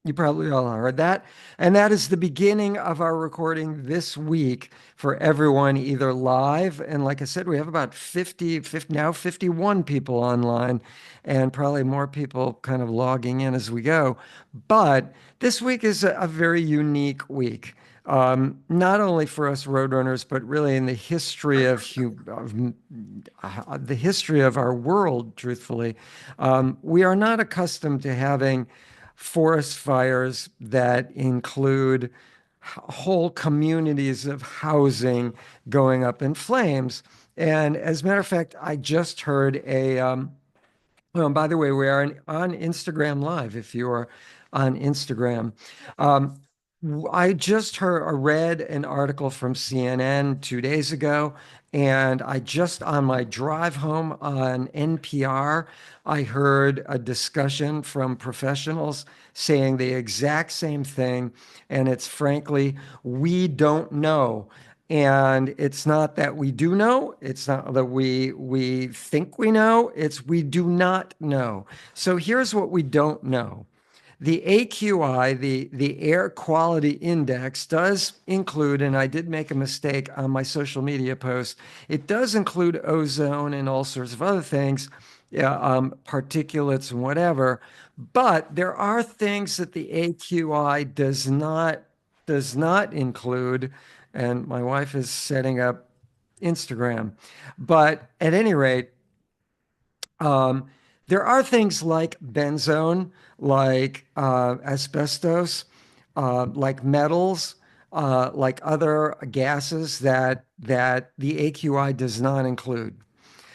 You probably all heard that. And that is the beginning of our recording this week for everyone, either live. And like I said, we have about 50 now 51 people online, and probably more people kind of logging in as we go. But this week is a very unique week. Not only for us roadrunners, but really in the history of the history of our world, truthfully. We are not accustomed to having forest fires that include whole communities of housing going up in flames. And as a matter of fact, I just heard well, and by the way, we are on Instagram Live if you are on Instagram. Um, I just read an article from CNN 2 days ago, and I just on my drive home on NPR, I heard a discussion from professionals saying the exact same thing. And it's frankly, we don't know. And it's not that we do know, it's not that we think we know, it's we do not know. So here's what we don't know. The AQI, the air quality index, does include, and I did make a mistake on my social media post, it does include ozone and all sorts of other things, yeah, particulates and whatever. But there are things that the AQI does not include, and my wife is setting up Instagram. But at any rate, um, there are things like benzone, like asbestos, like metals, like other gases that the AQI does not include.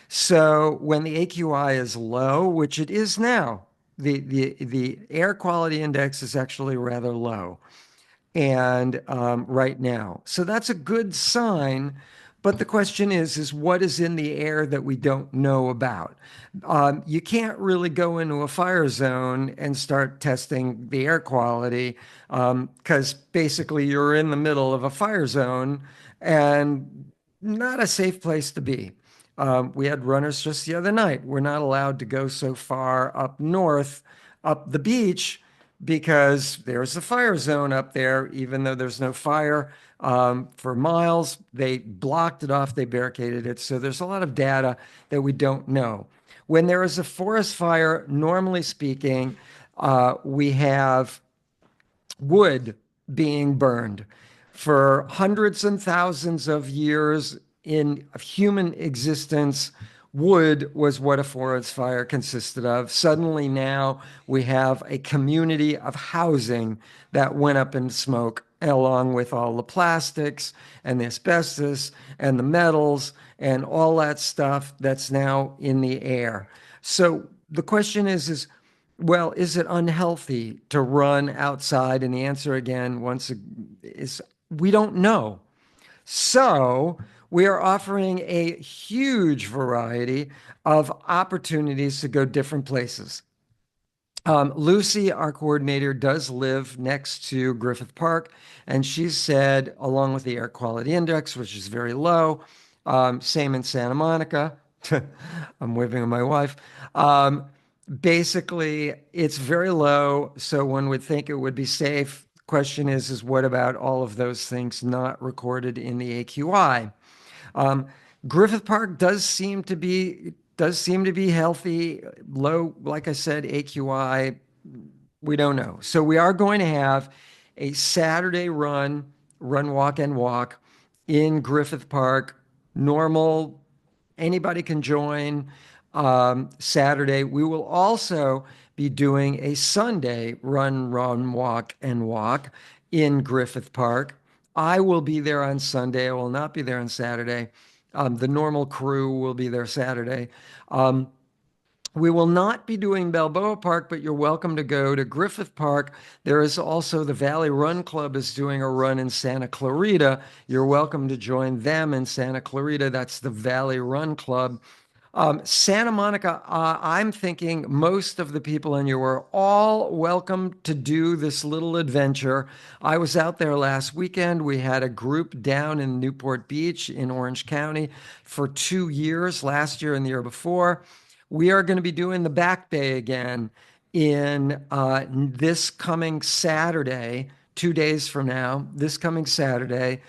So when the AQI is low, which it is now, the air quality index is actually rather low and right now. So that's a good sign. But the question is what is in the air that we don't know about? You can't really go into a fire zone and start testing the air quality because basically you're in the middle of a fire zone and not a safe place to be. We had runners just the other night. We're not allowed to go so far up north, up the beach, because there's a fire zone up there, even though there's no fire for miles. They blocked it off, they barricaded it. So there's a lot of data that we don't know. When there is a forest fire, normally speaking, we have wood being burned for hundreds and thousands of years in human existence. Wood was what a forest fire consisted of. Suddenly, now we have a community of housing that went up in smoke, along with all the plastics and the asbestos and the metals and all that stuff that's now in the air. So the question is, well, is it unhealthy to run outside? And the answer again, is we don't know. So we are offering a huge variety of opportunities to go different places. Lucy, our coordinator, does live next to Griffith Park, and she said, along with the air quality index, which is very low, same in Santa Monica. I'm waving at my wife. Um, Basically, it's very low, so one would think it would be safe. Question is what about all of those things not recorded in the AQI? Um, Griffith Park does seem to be healthy, low, like I said, AQI. We don't know. So we are going to have a Saturday run, walk, and walk in Griffith Park. Normal, anybody can join. Saturday. We will also be doing a Sunday run, walk, and walk in Griffith Park. I will be there on Sunday. I will not be there on Saturday. The normal crew will be there Saturday. Um, we will not be doing Balboa Park, but you're welcome to go to Griffith Park. There is also the Valley Run Club is doing a run in Santa Clarita. You're welcome to join them in Santa Clarita. That's the Valley Run Club. Santa Monica, I'm thinking most of the in you are all welcome to do this little adventure. I was out there last weekend. We had a group down in Newport Beach in Orange County for 2 years, last year and the year before. We are going to be doing the Back Bay again. in this coming Saturday, 2 days from now, this coming Saturday.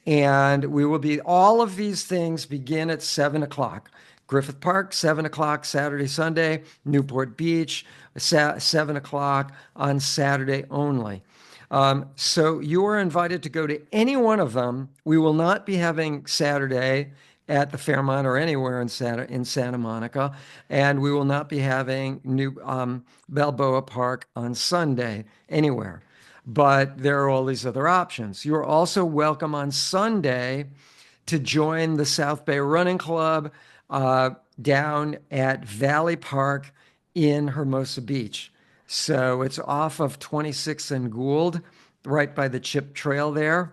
And we will be, all of these things begin at 7 o'clock. Griffith Park, 7 o'clock Saturday, Sunday, Newport Beach, 7 o'clock on Saturday only. So you are invited to go to any one of them. We will not be having Saturday at the Fairmont or anywhere in Santa Monica, and we will not be having New Balboa Park on Sunday anywhere. But there are all these other options. You are also welcome on Sunday to join the South Bay Running Club uh, down at Valley Park in Hermosa Beach. So it's off of 26th and Gould, right by the Chip Trail there.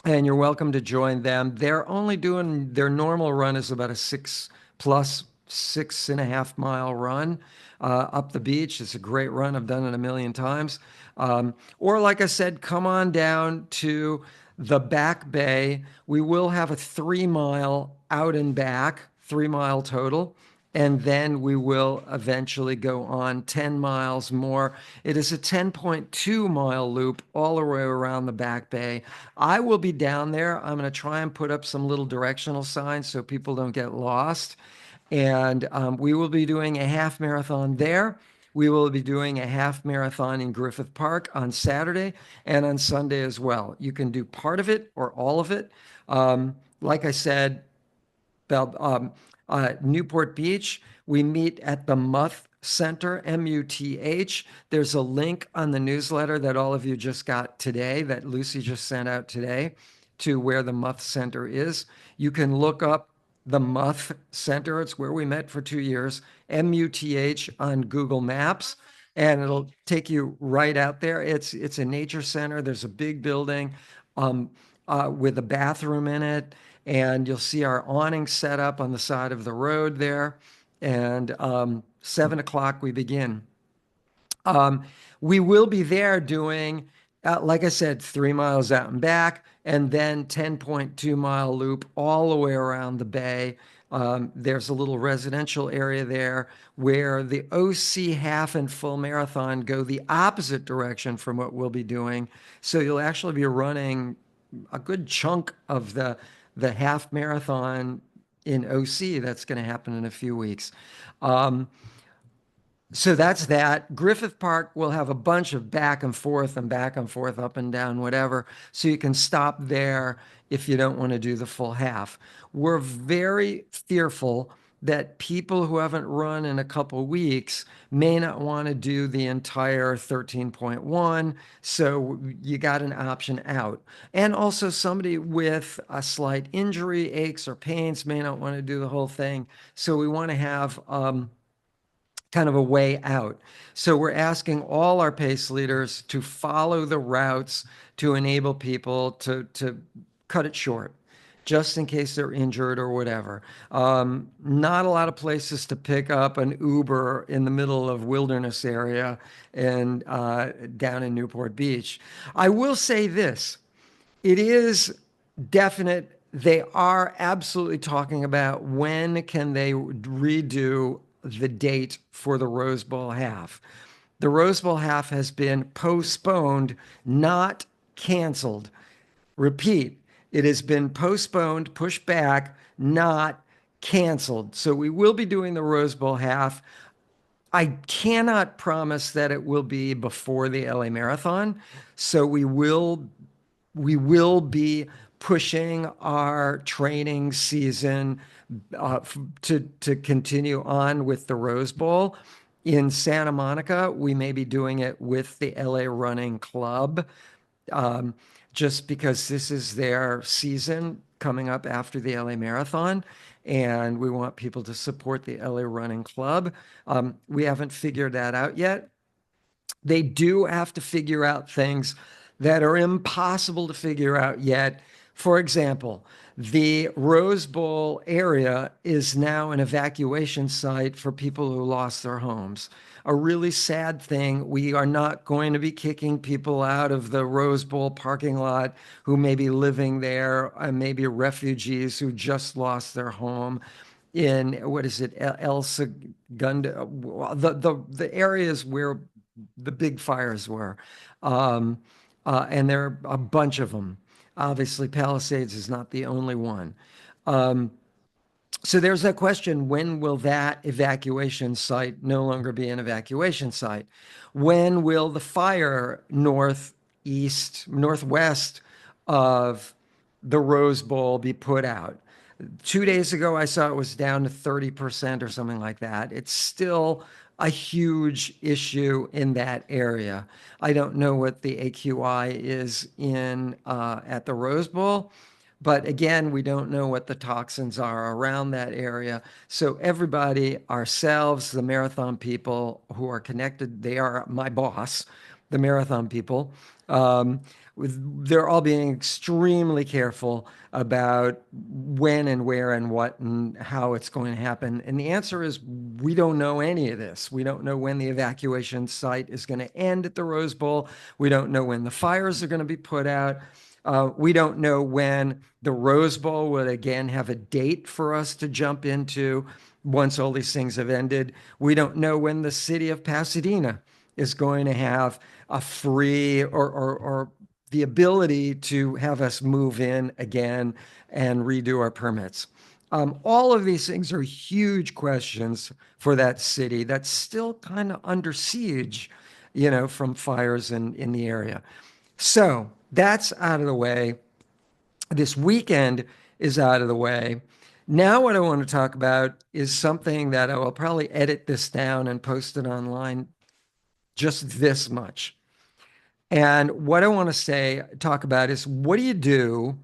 And you're welcome to join them. They're only doing their normal run is about a 6.5 mile run up the beach. It's a great run. I've done it a million times. Or, like I said, come on down to the Back Bay. We will have a 3 mile out and back, 3 mile total. And then we will eventually go on 10 miles more. It is a 10.2 mile loop all the way around the Back Bay. I will be down there. I'm going to try and put up some little directional signs so people don't get lost. And we will be doing a half marathon there. We will be doing a half marathon in Griffith Park on Saturday and on Sunday as well. You can do part of it or all of it. Like I said, Newport Beach. We meet at the Muth Center, MUTH. There's a link on the newsletter that all of you just got today, that Lucy just sent out today, to where the Muth Center is. You can look up the Muth Center. It's where we met for 2 years, MUTH on Google Maps, and it'll take you right out there. It's a nature center. There's a big building with a bathroom in it, and you'll see our awning set up on the side of the road there. And 7 o'clock we begin. We will be there doing, like I said, 3 miles out and back, and then 10.2 mile loop all the way around the bay. There's a little residential area there where the OC half and full marathon go the opposite direction from what we'll be doing. So you'll actually be running a good chunk of the half marathon in OC that's going to happen in a few weeks. So that's that. Griffith Park will have a bunch of back and forth, up and down, whatever. So you can stop there if you don't want to do the full half. We're very fearful that people who haven't run in a couple weeks may not want to do the entire 13.1. So you got an option out. And also somebody with a slight injury, aches or pains may not want to do the whole thing. So we want to have kind of a way out. So we're asking all our pace leaders to follow the routes to enable people to cut it short, just in case they're injured or whatever. Not a lot of places to pick up an Uber in the middle of wilderness area and down in Newport Beach. I will say this, it is definite. They are absolutely talking about when can they redo the date for the Rose Bowl half. The Rose Bowl half has been postponed, not canceled. Repeat, it has been postponed, pushed back, not canceled. So we will be doing the Rose Bowl half. I cannot promise that it will be before the LA Marathon. So we will be pushing our training season to continue on with the Rose Bowl. In Santa Monica, we may be doing it with the LA Running Club, just because this is their season coming up after the LA Marathon, and we want people to support the LA Running Club. We haven't figured that out yet. They do have to figure out things that are impossible to figure out yet. For example, the Rose Bowl area is now an evacuation site for people who lost their homes. A really sad thing. We are not going to be kicking people out of the Rose Bowl parking lot who may be living there and maybe refugees who just lost their home. in what is it, El Segundo, the areas where the big fires were. Um, and there are a bunch of them. Obviously, Palisades is not the only one. Um, so there's that question, when will that evacuation site no longer be an evacuation site? When will the fire northwest of the Rose Bowl be put out? 2 days ago, I saw it was down to 30% or something like that. It's still a huge issue in that area. I don't know what the AQI is in at the Rose Bowl, but again, we don't know what the toxins are around that area. So everybody, ourselves, the marathon people who are connected, they are my boss, the marathon people. Um, they're all being extremely careful about when and where and what and how it's going to happen. And the answer is we don't know any of this. We don't know when the evacuation site is going to end at the Rose Bowl. We don't know when the fires are going to be put out. We don't know when the Rose Bowl would again have a date for us to jump into once all these things have ended. We don't know when the city of Pasadena is going to have a free or the ability to have us move in again and redo our permits. All of these things are huge questions for that city that's still kind of under siege, from fires in the area. So that's out of the way. This weekend is out of the way. Now, what I want to talk about is something that I will probably edit this down and post it online just this much. And what I want to talk about is, what do you do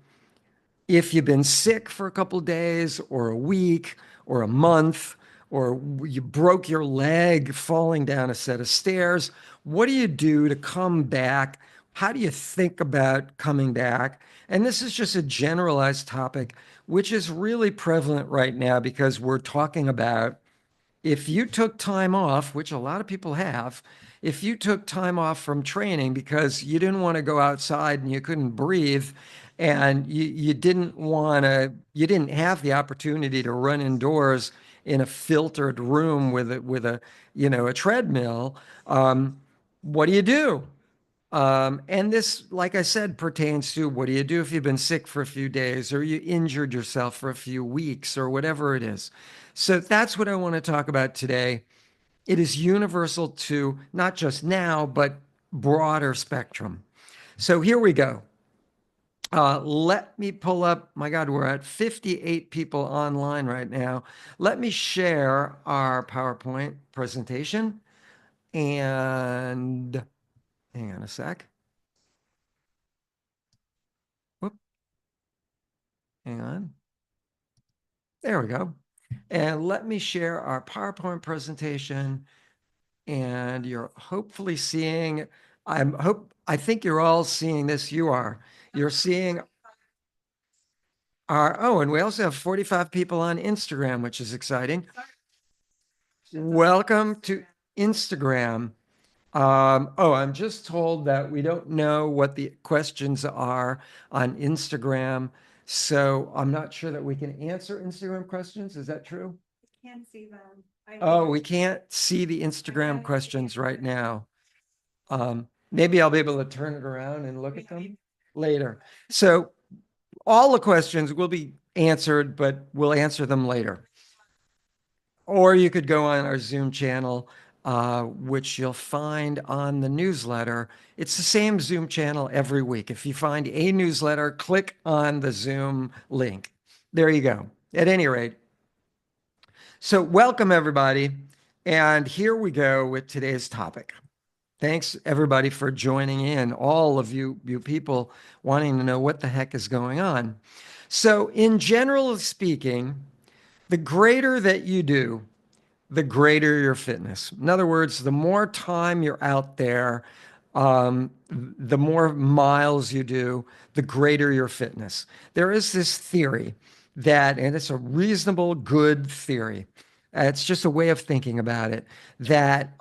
if you've been sick for a couple of days or a week or a month, or you broke your leg falling down a set of stairs? What do you do to come back? How do you think about coming back? And this is just a generalized topic, which is really prevalent right now because we're talking about, if you took time off, which a lot of people have, if you took time off from training because you didn't want to go outside and you couldn't breathe, and you didn't have the opportunity to run indoors in a filtered room with a treadmill, what do you do? And this, like I said, pertains to, what do you do if you've been sick for a few days or you injured yourself for a few weeks or whatever it is. So that's what I want to talk about today. It is universal to not just now, but broader spectrum. So here we go. Let me pull up. My God, we're at 58 people online right now. Let me share our PowerPoint presentation. And hang on a sec. Whoop, hang on. There we go. And let me share our PowerPoint presentation. And you're hopefully seeing, I think you're all seeing this. You are. You're seeing and we also have 45 people on Instagram, which is exciting. Welcome to Instagram. I'm just told that we don't know what the questions are on Instagram. So I'm not sure that we can answer Instagram questions. Is that true? Can't see them. Oh, we can't see the Instagram questions right now. Maybe I'll be able to turn it around and look at them later. So all the questions will be answered, but we'll answer them later. Or you could go on our Zoom channel, which you'll find on the newsletter. It's the same Zoom channel every week. If you find a newsletter, click on the Zoom link. There you go. At any rate, so welcome everybody. And here we go with today's topic. Thanks everybody for joining in, all of you people wanting to know what the heck is going on. So in general speaking, the greater that you do, the greater your fitness. In other words, the more time you're out there, the more miles you do, the greater your fitness. There is this theory and it's a reasonable, good theory. It's just a way of thinking about it, that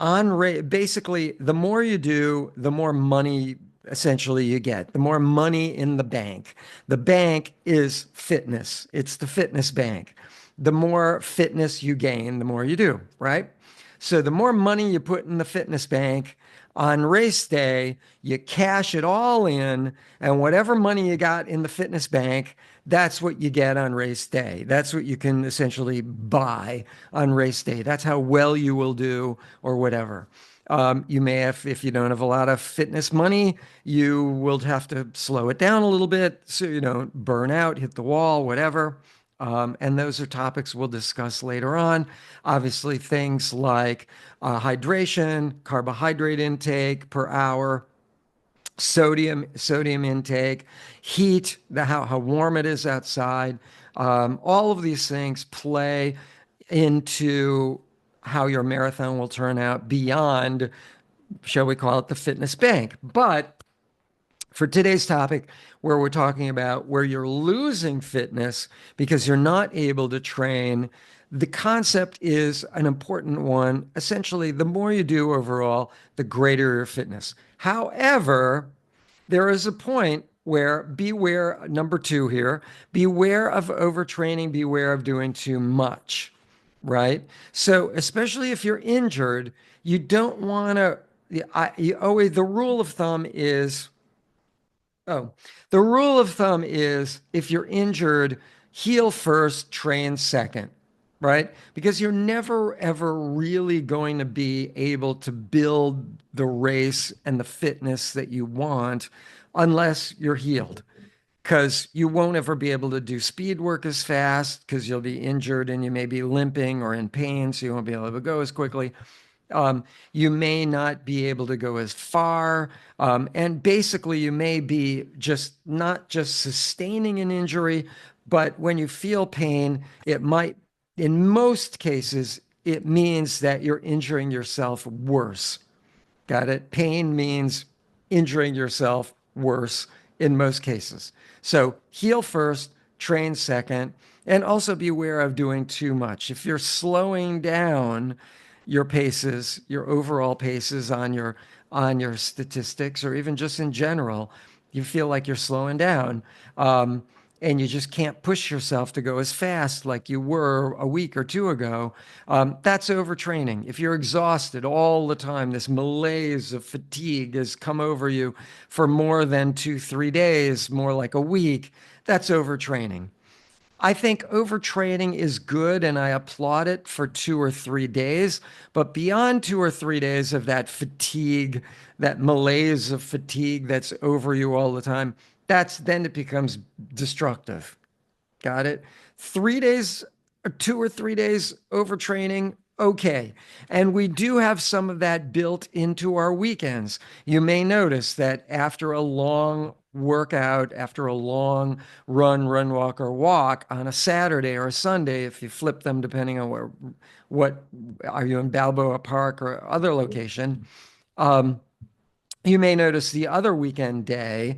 basically, the more you do, the more money essentially you get, the more money in the bank. The bank is fitness. It's the fitness bank. the more fitness you gain, the more you do, right? So the more money you put in the fitness bank on race day, you cash it all in, and whatever money you got in the fitness bank, that's what you get on race day. That's what you can essentially buy on race day. That's how well you will do or whatever. You may have, if you don't have a lot of fitness money, you will have to slow it down a little bit so you don't burn out, hit the wall, whatever. And those are topics we'll discuss later on. Obviously, things like hydration, carbohydrate intake per hour, sodium intake, heat, how warm it is outside. All of these things play into how your marathon will turn out beyond, shall we call it, the fitness bank. But for today's topic, where we're talking about where you're losing fitness because you're not able to train, the concept is an important one. Essentially, the more you do overall, the greater your fitness. However, there is a point where beware, number two here, beware of overtraining, beware of doing too much, right? So, especially if you're injured, you don't want to, you always, the rule of thumb is, oh, the rule of thumb is if you're injured, heal first, train second, right? Because you're never, ever really going to be able to build the race and the fitness that you want unless you're healed. Because you won't ever be able to do speed work as fast because you'll be injured and you may be limping or in pain, so you won't be able to go as quickly. You may not be able to go as far. And basically, you may be just not just sustaining an injury, but when you feel pain, it might, in most cases, it means that you're injuring yourself worse. Got it? Pain means injuring yourself worse in most cases. So heal first, train second, and also be aware of doing too much. If you're slowing down your paces, your overall paces on your statistics, or even just in general, you feel like you're slowing down. And you just can't push yourself to go as fast like you were a week or two ago, that's overtraining. If you're exhausted all the time, this malaise of fatigue has come over you for more than 2, 3 days, more like a week, that's overtraining. I think overtraining is good and I applaud it for 2 or 3 days. But beyond 2 or 3 days of that fatigue, that malaise of fatigue that's over you all the time, that's then it becomes destructive. Got it? 3 days, 2 or 3 days overtraining, okay. And we do have some of that built into our weekends. You may notice that after a long workout, after a long run, walk, or walk on a Saturday or a Sunday, if you flip them depending on what are you in Balboa Park or other location, um, you may notice the other weekend day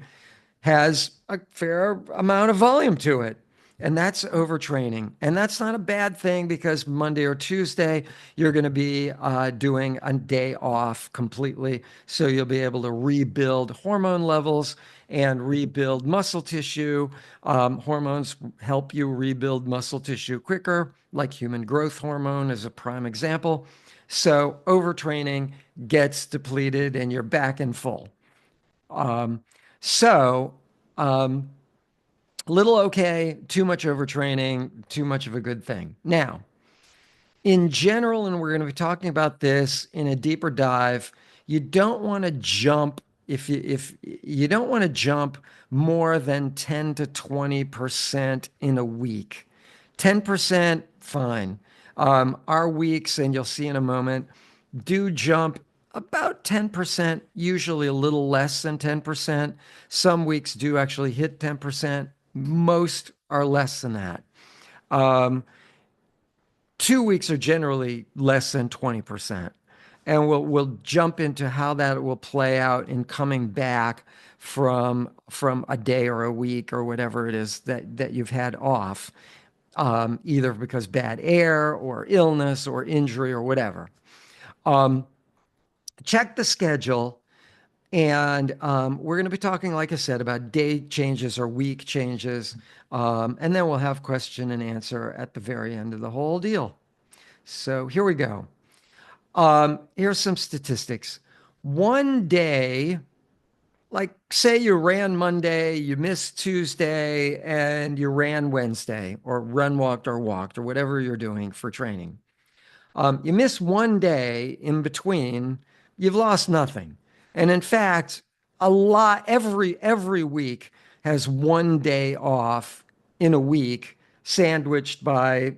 has a fair amount of volume to it. And that's overtraining. And that's not a bad thing because Monday or Tuesday, you're going to be doing a day off completely. So you'll be able to rebuild hormone levels and rebuild muscle tissue. Hormones help you rebuild muscle tissue quicker, like human growth hormone is a prime example. So overtraining gets depleted and you're back in full. Um, so, um, little okay, too much overtraining, too much of a good thing. Now, in general, and we're going to be talking about this in a deeper dive, you don't want to jump if you don't want to jump more than 10 to 20% in a week. 10%, fine. Our weeks, and you'll see in a moment, do jump about 10%, usually a little less than 10%. Some weeks do actually hit 10%. Most are less than that. Um, 2 weeks are generally less than 20%. And we'll jump into how that will play out in coming back from a day or a week or whatever it is that you've had off, either because bad air or illness or injury or whatever. Um, Check the schedule And we're going to be talking, like I said, about day changes or week changes. And then we'll have question and answer at the very end of the whole deal. So here we go. Here's some statistics. One day, like say you ran Monday, you missed Tuesday, and you ran Wednesday, or run, walked, or walked, or whatever you're doing for training. You miss one day in between, you've lost nothing. And in fact, every week has one day off in a week, sandwiched by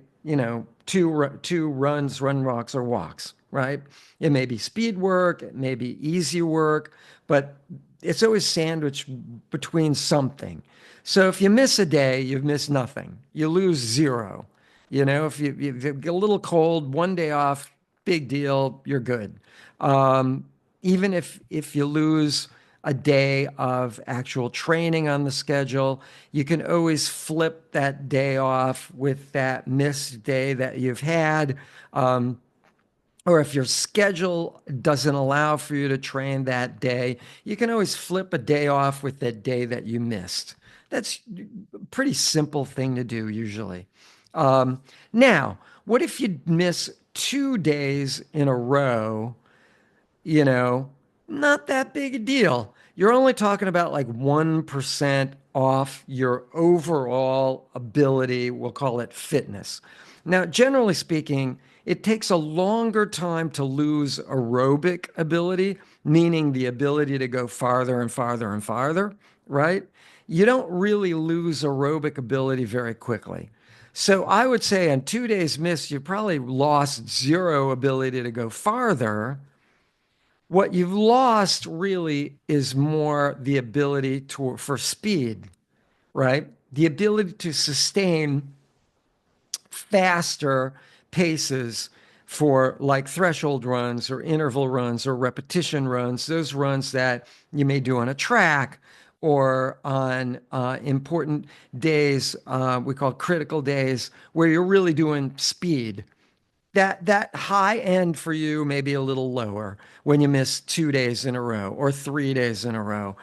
two runs, run walks, or walks. Right? It may be speed work, it may be easy work, but it's always sandwiched between something. So if you miss a day, you've missed nothing. You lose zero. If you get a little cold, one day off, big deal, you're good. Um, Even if you lose a day of actual training on the schedule, you can always flip that day off with that missed day that you've had. Or if your schedule doesn't allow for you to train that day, you can always flip a day off with the day that you missed. That's a pretty simple thing to do usually. Now, what if you miss 2 days in a row, you know, not that big a deal. You're only talking about like 1% off your overall ability, we'll call it fitness. Now, generally speaking, it takes a longer time to lose aerobic ability, meaning the ability to go farther and farther and farther, right? You don't really lose aerobic ability very quickly. So I would say on 2 days missed, you probably lost zero ability to go farther. What you've lost really is more the ability for speed, right? The ability to sustain faster paces for like threshold runs or interval runs or repetition runs, those runs that you may do on a track or on important days, we call critical days, where you're really doing speed. That high end for you may be a little lower when you miss 2 days in a row or 3 days in a row.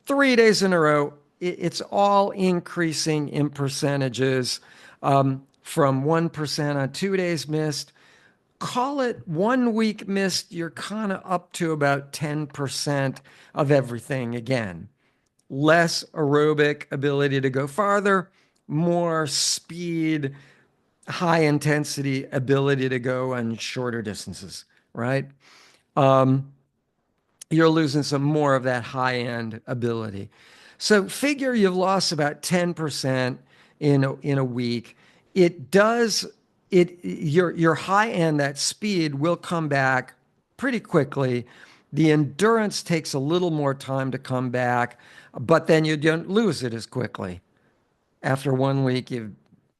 3 days in a row, it's all increasing in percentages, from 1% on 2 days missed. Call it 1 week missed, you're kind of up to about 10% of everything again. Less aerobic ability to go farther, more speed, high intensity ability to go on shorter distances, right? Um, you're losing some more of that high end ability. So figure you've lost about 10% in a week. It does your high end, that speed will come back pretty quickly. The endurance takes a little more time to come back, but then you don't lose it as quickly. After 1 week, you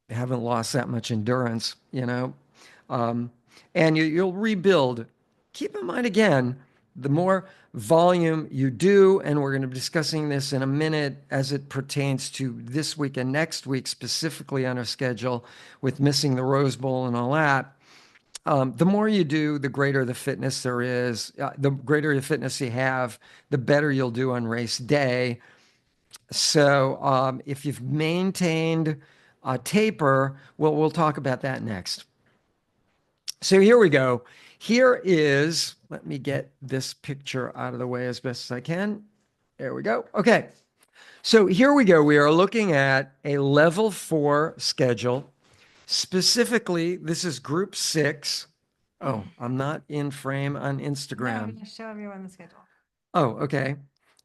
haven't lost that much endurance. Um, and you'll rebuild. Keep in mind again, the more volume you do, and we're going to be discussing this in a minute as it pertains to this week and next week, specifically on our schedule with missing the Rose Bowl and all that. The more you do, the greater the fitness there is. The greater the fitness you have, the better you'll do on race day. So if you've maintained a taper, well, we'll talk about that next. So here we go. Here is, let me get this picture out of the way as best as I can. There we go. Okay. So here we go. We are looking at a level 4 schedule. Specifically, this is group 6. Oh, I'm not in frame on No, Instagram. just show everyone the schedule. Oh, okay.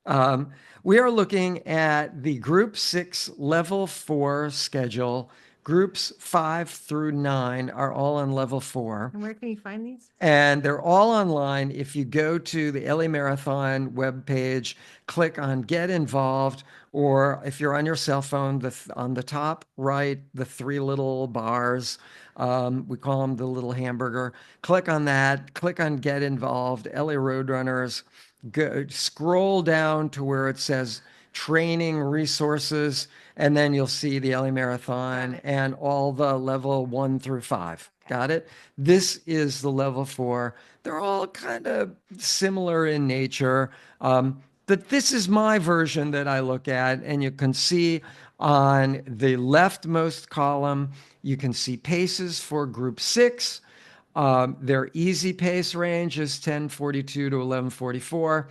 Um, we are looking at the Group 6 Level 4 schedule. Groups 5 through 9 are all on Level 4. And where can you find these? And they're all online. If you go to the LA Marathon webpage, click on Get Involved, or if you're on your cell phone, on the top right, the three little bars, we call them the little hamburger. Click on that, click on Get Involved, LA Roadrunners. Scroll down to where it says training resources, and then you'll see the LA Marathon and all the level 1 through 5. Got it? This is the level 4. They're all kind of similar in nature. But this is my version that I look at, and you can see on the leftmost column, you can see paces for group six. Their easy pace range is 1042 to 1144.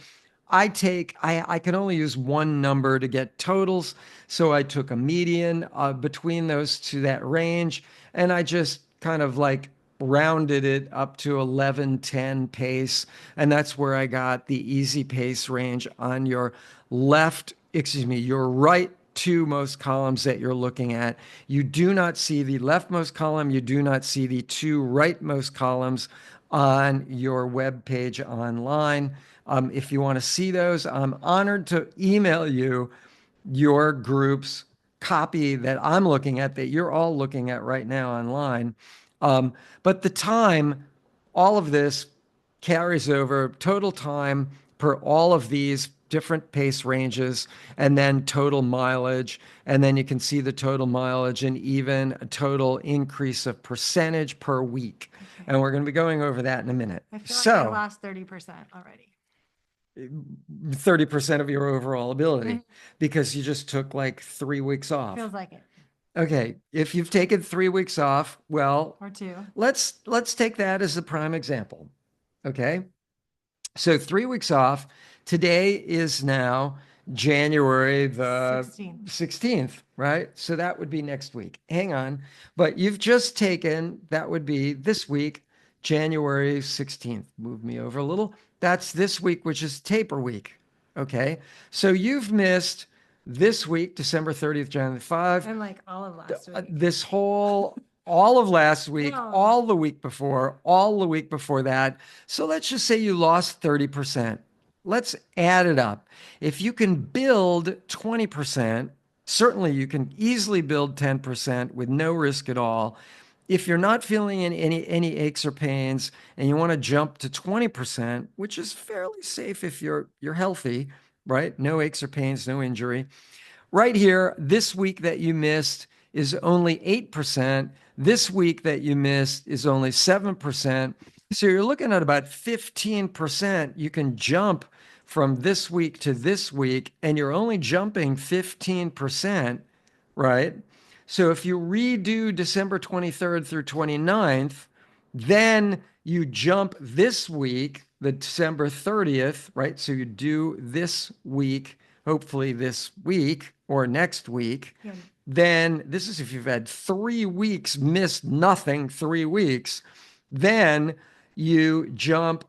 I can only use one number to get totals. So I took a median between those to that range, and I just kind of like rounded it up to 1110 pace. And that's where I got the easy pace range on your your right two most columns that you're looking at. You do not see the leftmost column. You do not see the two rightmost columns on your web page online. If you want to see those, I'm honored to email you your group's copy that I'm looking at, that you're all looking at right now online. But the time, all of this carries over total time per all of these different pace ranges, and then total mileage. And then you can see the total mileage and even a total increase of percentage per week. Okay. And we're going to be going over that in a minute. I feel like I So, lost 30% already. 30% of your overall ability Mhm. because you just took like 3 weeks off. Feels like it. Okay, if you've taken 3 weeks off, well, Or two. let's take that as a prime example. Okay, so 3 weeks off. Today is now January the 16. 16th, right? So that would be next week. Hang on. But you've just taken, that would be this week, January 16th. Move me over a little. That's this week, which is taper week. Okay. So you've missed this week, December 30th, January 5, And like all of last week. this whole all of last week, No. all the week before, all the week before that. So let's just say you lost 30%. Let's add it up. If you can build 20%, certainly you can easily build 10% with no risk at all. If you're not feeling any aches or pains and you want to jump to 20%, which is fairly safe if you're healthy, right? No aches or pains, no injury. Right here, this week that you missed is only 8%. This week that you missed is only 7%. So you're looking at about 15%. You can jump from this week to this week, and you're only jumping 15%, right? So if you redo December 23rd through 29th, then you jump this week, the December 30th, right? So you do this week, hopefully this week or next week. Yeah. Then this is if you've had 3 weeks, missed nothing, 3 weeks. Then you jump,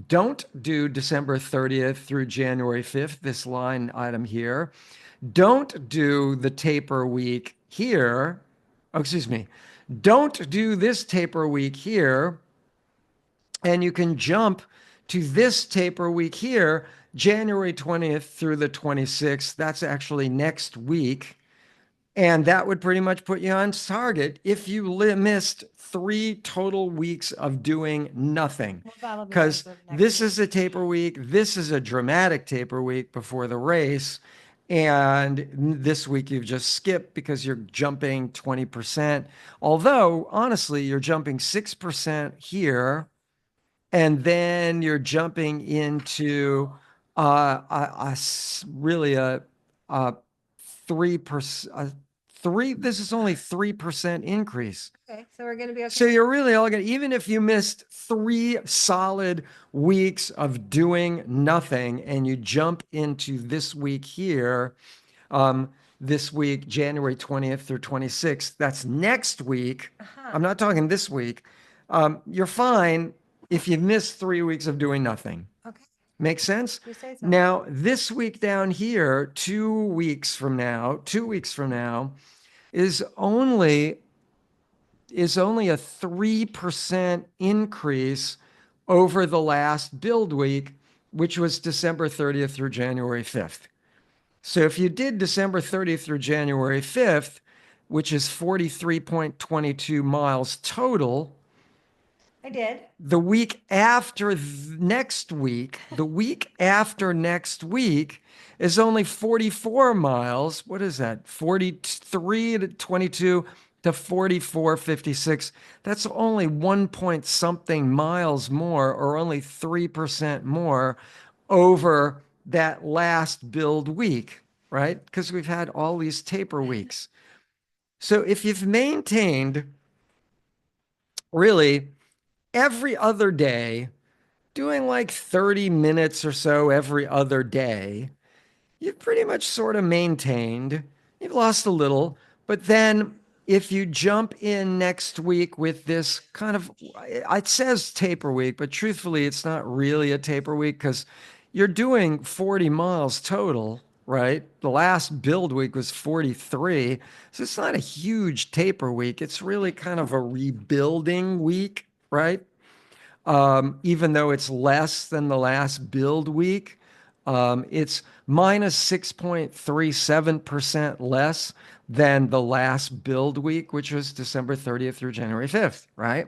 don't do December 30th through January 5th, this line item here. Don't do the taper week here. Oh, excuse me. Don't do this taper week here. And you can jump to this taper week here, January 20th through the 26th. That's actually next week. And that would pretty much put you on target if you missed 3 total weeks of doing nothing. Well, that'll be Because as of next this week. is a taper week. This is a dramatic taper week before the race. And this week you've just skipped because you're jumping 20%. Although, honestly, you're jumping 6% here. And then you're jumping into really a 3%, this is only 3% increase. Okay, so we're gonna be okay. So you're really all going to, even if you missed 3 solid weeks of doing nothing and you jump into this week here, this week, January 20th through 26th, that's next week. Uh-huh. I'm not talking this week. You're fine if you've missed 3 weeks of doing nothing. Okay, Make sense? you say so. Now, this week down here, 2 weeks from now, is only a 3% increase over the last build week, which was December 30th through January 5th. So if you did December 30th through January 5th, which is 43.22 miles total, I did. the week after next week, the week after next week is only 44 miles. What is that? 43 to 22 to 44.56. That's only 1 something miles more, or only 3% more over that last build week, right? Because we've had all these taper weeks. So if you've maintained really every other day, doing like 30 minutes or so every other day, you've pretty much sort of maintained. You've lost a little, but then if you jump in next week with this kind of, it says taper week, but truthfully, it's not really a taper week because you're doing 40 miles total, right? The last build week was 43. So it's not a huge taper week. It's really kind of a rebuilding week, right? Even though it's less than the last build week. It's minus 6.37% less than the last build week, which was December 30th through January 5th, right?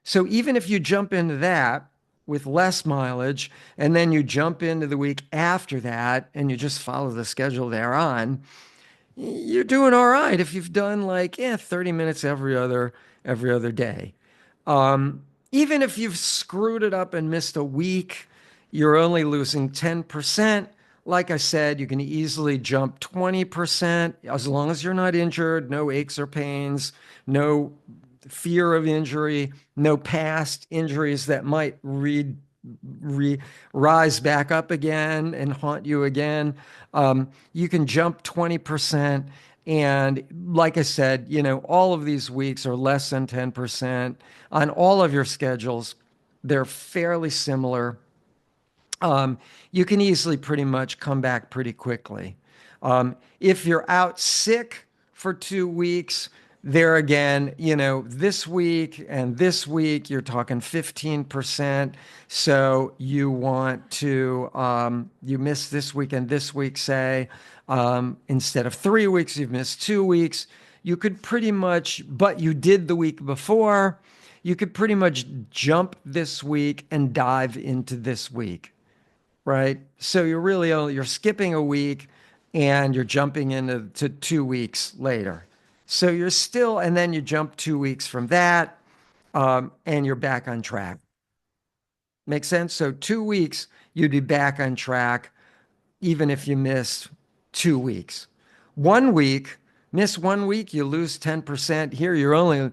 So even if you jump into that with less mileage and then you jump into the week after that and you just follow the schedule thereon, you're doing all right if you've done like 30 minutes every other day. Um, Even if you've screwed it up and missed a week, you're only losing 10%. Like I said, you can easily jump 20% as long as you're not injured, no aches or pains, no fear of injury, no past injuries that might rise back up again and haunt you again. You can jump 20%. And like I said, all of these weeks are less than 10% on all of your schedules. They're fairly similar. You can easily pretty much come back pretty quickly. If you're out sick for 2 weeks, there again, this week and this week, you're talking 15%. So you want to, you miss this week and this week, say, instead of 3 weeks, you've missed 2 weeks. You could pretty much, but you did the week before, you could pretty much jump this week and dive into this week, right? So you're skipping a week and you're jumping into 2 weeks later. So you're still, and then you jump 2 weeks from that, and you're back on track. Make sense? So 2 weeks, you'd be back on track even if you miss 2 weeks. 1 week, miss 1 week, you lose 10%. Here you're only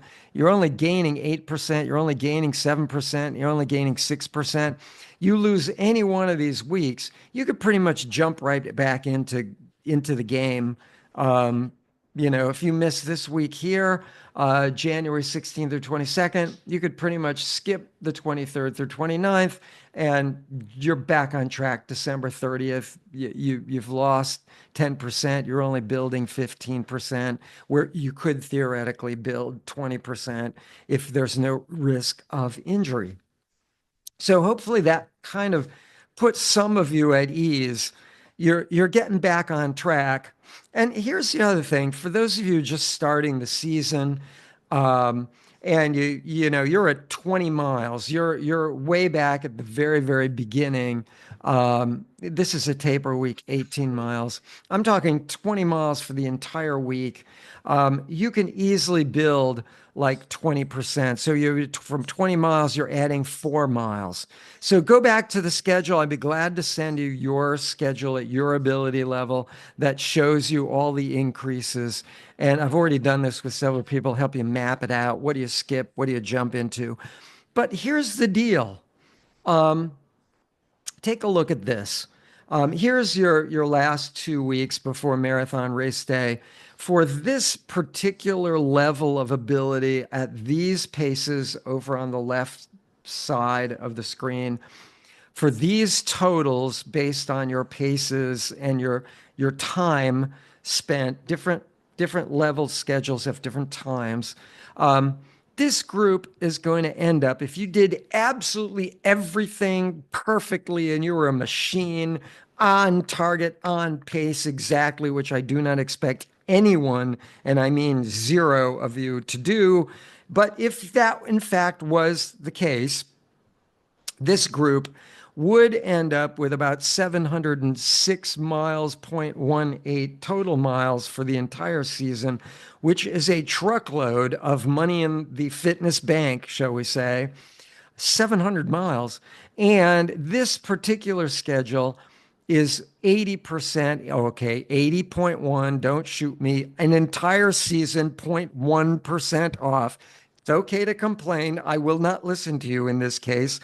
gaining 8%, you're only gaining 7%, you're only gaining 6%. You lose any one of these weeks, you could pretty much jump right back into the game. Um, if you miss this week here, January 16th or 22nd, you could pretty much skip the 23rd through 29th and you're back on track December 30th. You've lost 10%. You're only building 15%, where you could theoretically build 20% if there's no risk of injury. So hopefully that kind of puts some of you at ease. You're getting back on track. And here's the other thing: for those of you just starting the season, um, and you're at 20 miles, you're way back at the very, very beginning. This is a taper week, 18 miles. I'm talking 20 miles for the entire week. You can easily build like 20%. So you from 20 miles, you're adding 4 miles. So go back to the schedule. I'd be glad to send you your schedule at your ability level that shows you all the increases. And I've already done this with several people, help you map it out. What do you skip? What do you jump into? But here's the deal. Take a look at this. Here's your last 2 weeks before marathon race day. For this particular level of ability at these paces over on the left side of the screen, for these totals based on your paces and your time spent, different level schedules have different times. This group is going to end up, if you did absolutely everything perfectly and you were a machine on target, on pace exactly, which I do not expect anyone, and I mean zero of you, to do. But if that in fact was the case, this group would end up with about 706 miles, 0.18 total miles for the entire season, which is a truckload of money in the fitness bank, shall we say, 700 miles. And this particular schedule is 80%. Okay, 80.1. Don't shoot me. An entire season, 0.1% off. It's okay to complain. I will not listen to you in this case.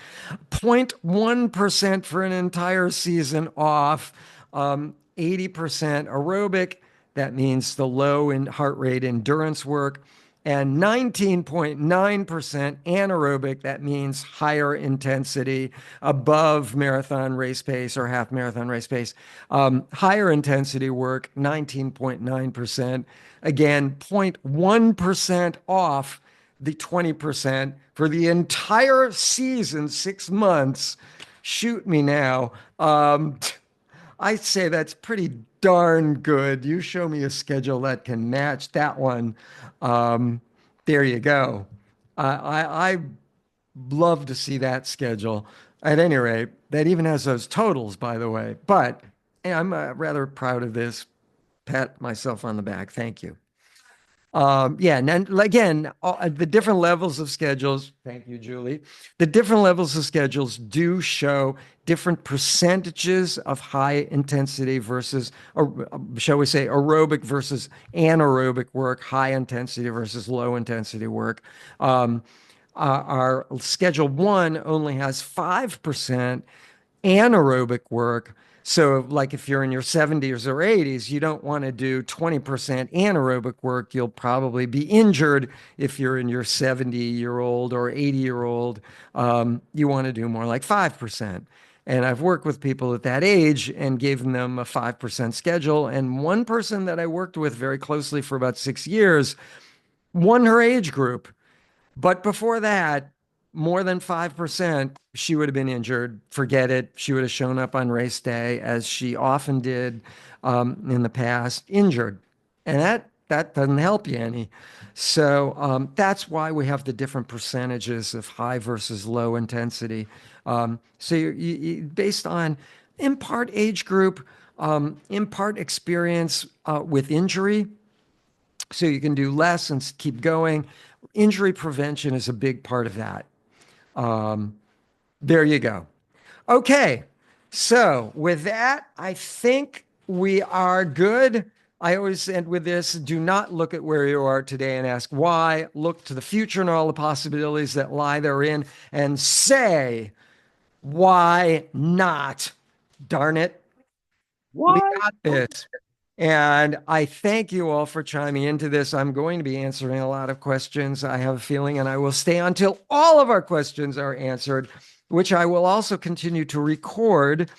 0.1% for an entire season off. 80% aerobic. That means the low in heart rate endurance work. And 19.9% anaerobic. That means higher intensity above marathon race pace or half marathon race pace. Higher intensity work, 19.9%. Again, 0.1% off the 20% for the entire season, 6 months. Shoot me now. I'd say that's pretty darn good. You show me a schedule that can match that one. Um, there you go. I love to see that schedule. At any rate, that even has those totals, by the way. But yeah, I'm rather proud of this. Pat myself on the back. Thank you. Yeah, and then again, the different levels of schedules, thank you, Julie. The different levels of schedules do show different percentages of high intensity versus, or shall we say, aerobic versus anaerobic work, high intensity versus low intensity work. Our schedule one only has 5% anaerobic work. So, like if you're in your 70s or 80s, you don't want to do 20% anaerobic work. You'll probably be injured if you're in your 70-year-old or 80-year-old. You want to do more like 5%. And I've worked with people at that age and given them a 5% schedule. And one person that I worked with very closely for about 6 years won her age group. But before that, more than 5%, she would have been injured. Forget it. She would have shown up on race day, as she often did in the past, injured. And that doesn't help you any. So that's why we have the different percentages of high versus low intensity. So based on in part age group, in part experience with injury, so you can do less and keep going. Injury prevention is a big part of that. Um, there you go. Okay. So with that, I think we are good. I always end with this: do not look at where you are today and ask why. Look to the future and all the possibilities that lie therein and say, why not? Darn it. We What? got this. And I thank you all for chiming into this. I'm going to be answering a lot of questions, I have a feeling, and I will stay until all of our questions are answered, which I will also continue to record.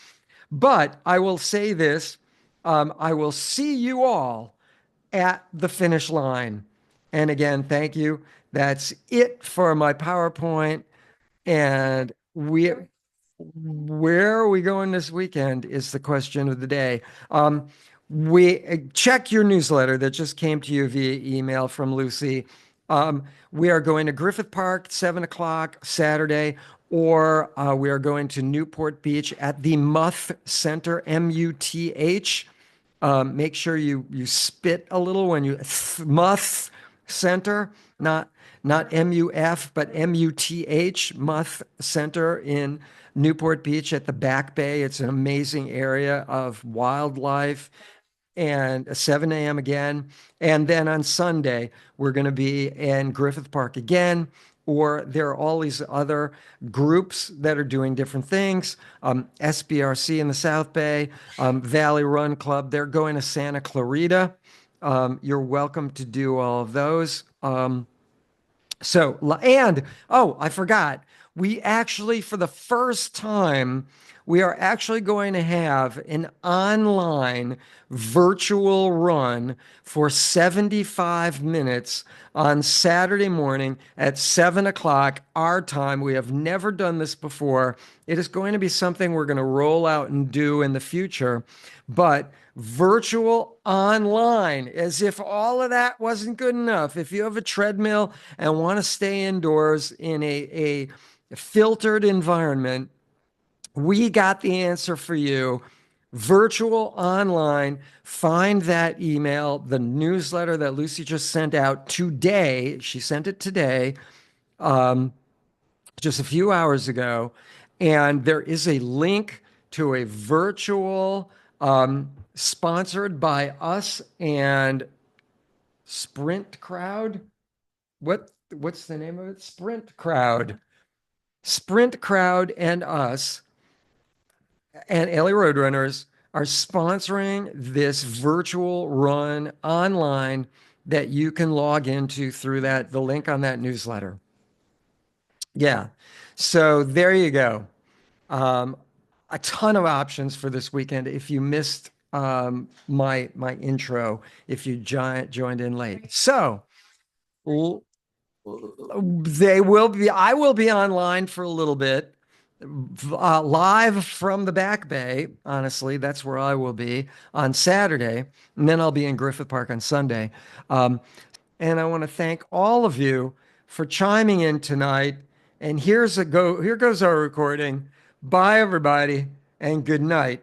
But I will say this, I will see you all at the finish line. And again, thank you. That's it for my PowerPoint. And where are we going this weekend is the question of the day. We check your newsletter that just came to you via email from Lucy. We are going to Griffith Park, 7 o'clock Saturday, or we are going to Newport Beach at the Muth Center, MUTH. Make sure you spit a little when you Muth Center, not MUF, but MUTH, Muth Center in Newport Beach at the Back Bay. It's an amazing area of wildlife. And 7 a.m. again. And then on Sunday, we're going to be in Griffith Park again. Or there are all these other groups that are doing different things. SBRC in the South Bay, Valley Run Club, they're going to Santa Clarita. You're welcome to do all of those. And oh, I forgot. We actually, for the first time, we are actually going to have an online virtual run for 75 minutes on Saturday morning at 7 o'clock our time. We have never done this before. It is going to be something we're going to roll out and do in the future, but virtual online, as if all of that wasn't good enough. If you have a treadmill and want to stay indoors in a filtered environment, we got the answer for you. Virtual online. Find that email, the newsletter that Lucy just sent out today. She sent it today, just a few hours ago. And there is a link to a virtual, sponsored by us and Sprint Crowd. What's the name of it? Sprint Crowd. Sprint Crowd and us and LA Roadrunners are sponsoring this virtual run online that you can log into through the link on that newsletter. Yeah. So there you go. Um, a ton of options for this weekend. If you missed my intro, if you joined in late. So they will be, I will be online for a little bit, live from the Back Bay. Honestly, that's where I will be on Saturday. And then I'll be in Griffith Park on Sunday. And I want to thank all of you for chiming in tonight. And here goes our recording. Bye, everybody, and good night.